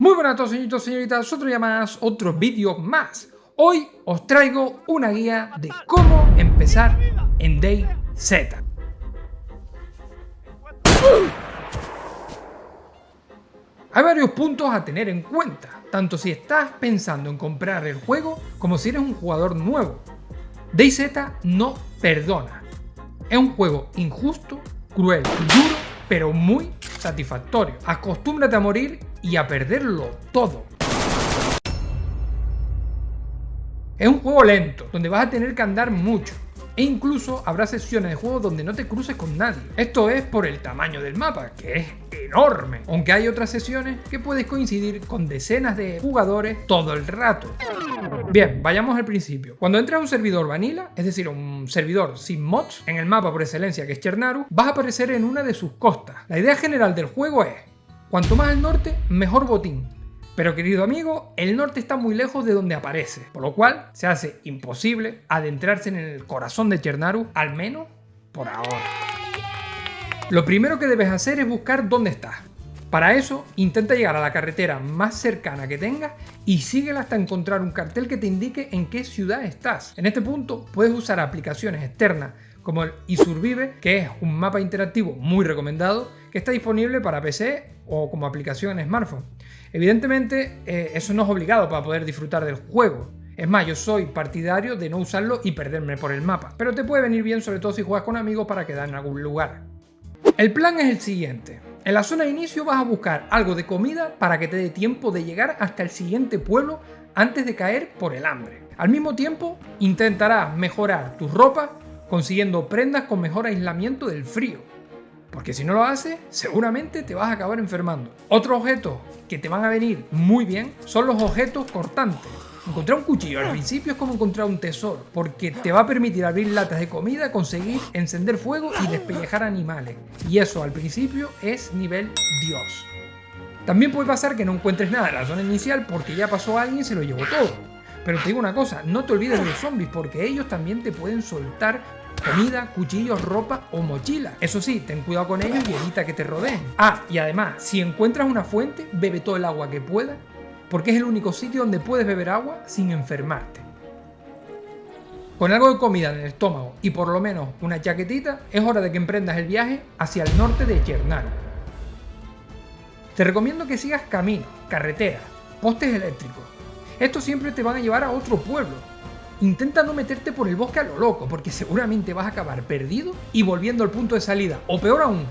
Muy buenas a todos, señoritos, señoritas, otro día más, otro vídeo más. Hoy os traigo una guía de cómo empezar en DayZ. Hay varios puntos a tener en cuenta, tanto si estás pensando en comprar el juego como si eres un jugador nuevo. DayZ no perdona. Es un juego injusto, cruel, duro, pero muy satisfactorio. Acostúmbrate a morir y a perderlo todo. Es un juego lento, donde vas a tener que andar mucho. E incluso habrá sesiones de juego donde no te cruces con nadie. Esto es por el tamaño del mapa, que es enorme. Aunque hay otras sesiones que puedes coincidir con decenas de jugadores todo el rato. Bien, vayamos al principio. Cuando entras a un servidor vanilla, es decir, un servidor sin mods, en el mapa por excelencia que es Chernaru, vas a aparecer en una de sus costas. La idea general del juego es, cuanto más al norte, mejor botín. Pero querido amigo, el norte está muy lejos de donde aparece, por lo cual se hace imposible adentrarse en el corazón de Chernaru, al menos por ahora. Lo primero que debes hacer es buscar dónde estás. Para eso, intenta llegar a la carretera más cercana que tengas y síguela hasta encontrar un cartel que te indique en qué ciudad estás. En este punto, puedes usar aplicaciones externas como el iSurvive, que es un mapa interactivo muy recomendado, que está disponible para PC o como aplicación en smartphone. Evidentemente, eso no es obligado para poder disfrutar del juego. Es más, yo soy partidario de no usarlo y perderme por el mapa, pero te puede venir bien sobre todo si juegas con amigos para quedar en algún lugar. El plan es el siguiente. En la zona de inicio vas a buscar algo de comida para que te dé tiempo de llegar hasta el siguiente pueblo antes de caer por el hambre. Al mismo tiempo, intentarás mejorar tus ropas consiguiendo prendas con mejor aislamiento del frío. Porque si no lo haces, seguramente te vas a acabar enfermando. Otros objetos que te van a venir muy bien son los objetos cortantes. Encontrar un cuchillo al principio es como encontrar un tesoro, porque te va a permitir abrir latas de comida, conseguir encender fuego y despellejar animales. Y eso al principio es nivel Dios. También puede pasar que no encuentres nada en la zona inicial porque ya pasó alguien y se lo llevó todo. Pero te digo una cosa, no te olvides de los zombies porque ellos también te pueden soltar comida, cuchillos, ropa o mochila. Eso sí, ten cuidado con ellos y evita que te rodeen. Ah, y además, si encuentras una fuente, bebe todo el agua que puedas, porque es el único sitio donde puedes beber agua sin enfermarte. Con algo de comida en el estómago y por lo menos una chaquetita, es hora de que emprendas el viaje hacia el norte de Chernaru. Te recomiendo que sigas caminos, carreteras, postes eléctricos. Estos siempre te van a llevar a otro pueblo. Intenta no meterte por el bosque a lo loco, porque seguramente vas a acabar perdido y volviendo al punto de salida, o peor aún.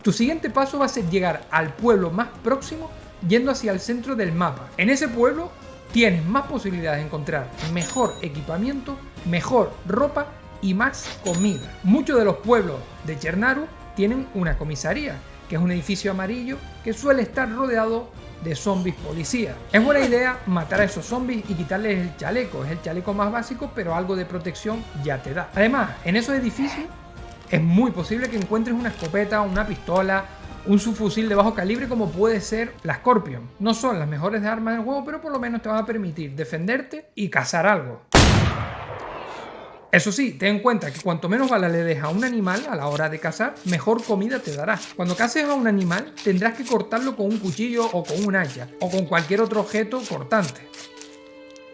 Tu siguiente paso va a ser llegar al pueblo más próximo yendo hacia el centro del mapa. En ese pueblo tienes más posibilidades de encontrar mejor equipamiento, mejor ropa y más comida. Muchos de los pueblos de Chernaru tienen una comisaría, que es un edificio amarillo que suele estar rodeado de zombies policías. Es buena idea matar a esos zombies y quitarles el chaleco. Es el chaleco más básico, pero algo de protección ya te da. Además, en esos edificios es muy posible que encuentres una escopeta, una pistola, un subfusil de bajo calibre como puede ser la Scorpion. No son las mejores armas del juego, pero por lo menos te van a permitir defenderte y cazar algo. Eso sí, ten en cuenta que cuanto menos balas le des a un animal a la hora de cazar, mejor comida te dará. Cuando caces a un animal, tendrás que cortarlo con un cuchillo o con un hacha, o con cualquier otro objeto cortante.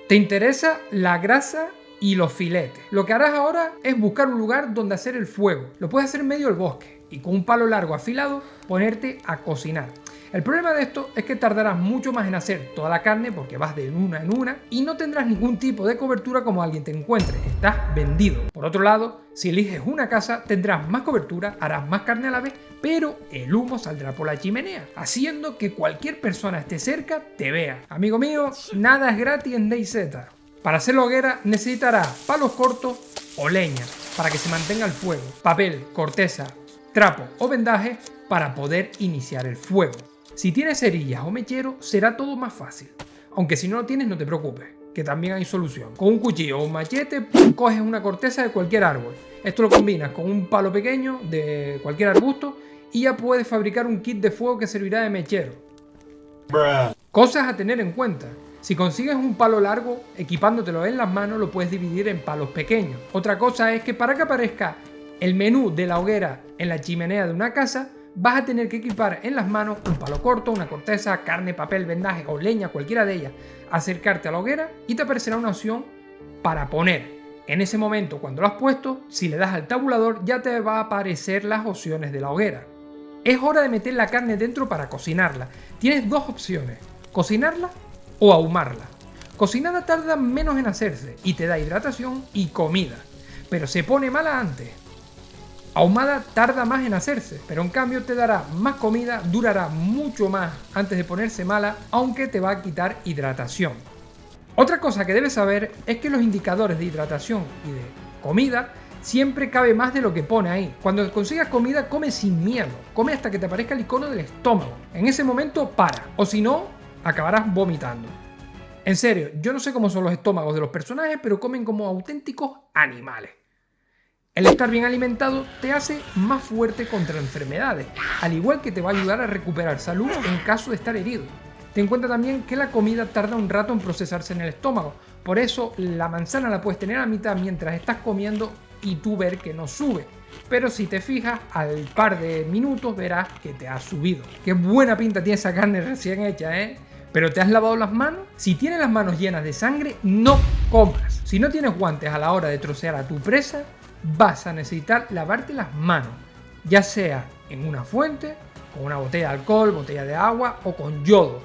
¿Te interesa la grasa y los filetes? Lo que harás ahora es buscar un lugar donde hacer el fuego. Lo puedes hacer en medio del bosque y con un palo largo afilado ponerte a cocinar. El problema de esto es que tardarás mucho más en hacer toda la carne porque vas de una en una y no tendrás ningún tipo de cobertura como alguien te encuentre, estás vendido. Por otro lado, si eliges una casa tendrás más cobertura, harás más carne a la vez, pero el humo saldrá por la chimenea, haciendo que cualquier persona esté cerca te vea. Amigo mío, nada es gratis en DayZ. Para hacer la hoguera necesitarás palos cortos o leña para que se mantenga el fuego, papel, corteza, trapo o vendaje para poder iniciar el fuego. Si tienes cerillas o mechero, será todo más fácil. Aunque si no lo tienes, no te preocupes, que también hay solución. Con un cuchillo o un machete, coges una corteza de cualquier árbol. Esto lo combinas con un palo pequeño de cualquier arbusto y ya puedes fabricar un kit de fuego que servirá de mechero. Cosas a tener en cuenta. Si consigues un palo largo, equipándotelo en las manos, lo puedes dividir en palos pequeños. Otra cosa es que para que aparezca el menú de la hoguera en la chimenea de una casa, vas a tener que equipar en las manos un palo corto, una corteza, carne, papel, vendaje o leña, cualquiera de ellas, acercarte a la hoguera y te aparecerá una opción para poner. En ese momento, cuando lo has puesto, si le das al tabulador ya te va a aparecer las opciones de la hoguera. Es hora de meter la carne dentro para cocinarla. Tienes dos opciones, cocinarla o ahumarla. Cocinada tarda menos en hacerse y te da hidratación y comida, pero se pone mala antes. Ahumada tarda más en hacerse, pero en cambio te dará más comida, durará mucho más antes de ponerse mala, aunque te va a quitar hidratación. Otra cosa que debes saber es que los indicadores de hidratación y de comida siempre cabe más de lo que pone ahí. Cuando consigas comida, come sin miedo, come hasta que te aparezca el icono del estómago. En ese momento para, o si no, acabarás vomitando. En serio, yo no sé cómo son los estómagos de los personajes, pero comen como auténticos animales. El estar bien alimentado te hace más fuerte contra enfermedades, al igual que te va a ayudar a recuperar salud en caso de estar herido. Ten en cuenta también que la comida tarda un rato en procesarse en el estómago, por eso la manzana la puedes tener a mitad mientras estás comiendo y tú ver que no sube. Pero si te fijas, al par de minutos verás que te ha subido. Qué buena pinta tiene esa carne recién hecha, ¿eh? ¿Pero te has lavado las manos? Si tienes las manos llenas de sangre, no comas. Si no tienes guantes a la hora de trocear a tu presa, vas a necesitar lavarte las manos, ya sea en una fuente, con una botella de alcohol, botella de agua o con yodo.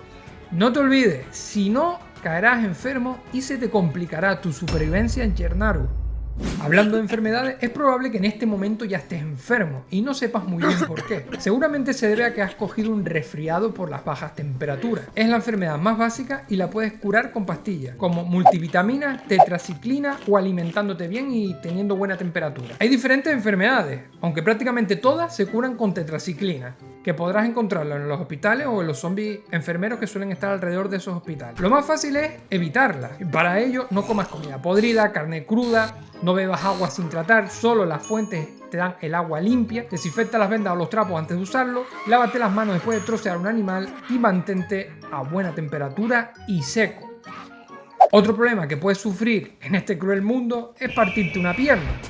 No te olvides, si no, caerás enfermo y se te complicará tu supervivencia en Chernaru. Hablando de enfermedades, es probable que en este momento ya estés enfermo y no sepas muy bien por qué. Seguramente se debe a que has cogido un resfriado por las bajas temperaturas. Es la enfermedad más básica y la puedes curar con pastillas, como multivitaminas, tetraciclina o alimentándote bien y teniendo buena temperatura. Hay diferentes enfermedades, aunque prácticamente todas se curan con tetraciclina, que podrás encontrarlo en los hospitales o en los zombies enfermeros que suelen estar alrededor de esos hospitales. Lo más fácil es evitarla. Para ello, no comas comida podrida, carne cruda, no bebas agua sin tratar, solo las fuentes te dan el agua limpia, desinfecta las vendas o los trapos antes de usarlo, lávate las manos después de trocear un animal y mantente a buena temperatura y seco. Otro problema que puedes sufrir en este cruel mundo es partirte una pierna,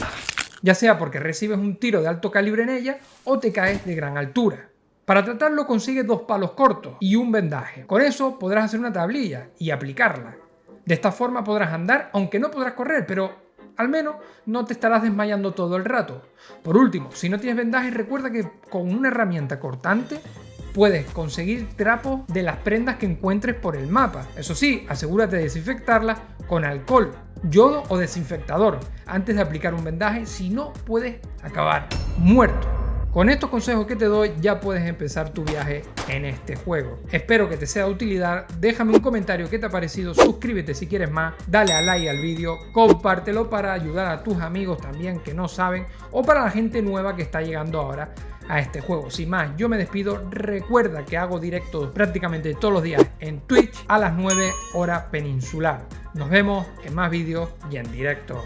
ya sea porque recibes un tiro de alto calibre en ella o te caes de gran altura. Para tratarlo consigues 2 palos cortos y un vendaje. Con eso podrás hacer una tablilla y aplicarla. De esta forma podrás andar, aunque no podrás correr, pero al menos no te estarás desmayando todo el rato. Por último, si no tienes vendaje, recuerda que con una herramienta cortante puedes conseguir trapos de las prendas que encuentres por el mapa. Eso sí, asegúrate de desinfectarlas con alcohol, yodo o desinfectador antes de aplicar un vendaje, si no puedes acabar muerto. Con estos consejos que te doy ya puedes empezar tu viaje en este juego. Espero que te sea de utilidad, déjame un comentario qué te ha parecido, suscríbete si quieres más, dale a like al vídeo, compártelo para ayudar a tus amigos también que no saben o para la gente nueva que está llegando ahora a este juego. Sin más, yo me despido, recuerda que hago directos prácticamente todos los días en Twitch a las 9 horas peninsular. Nos vemos en más vídeos y en directo.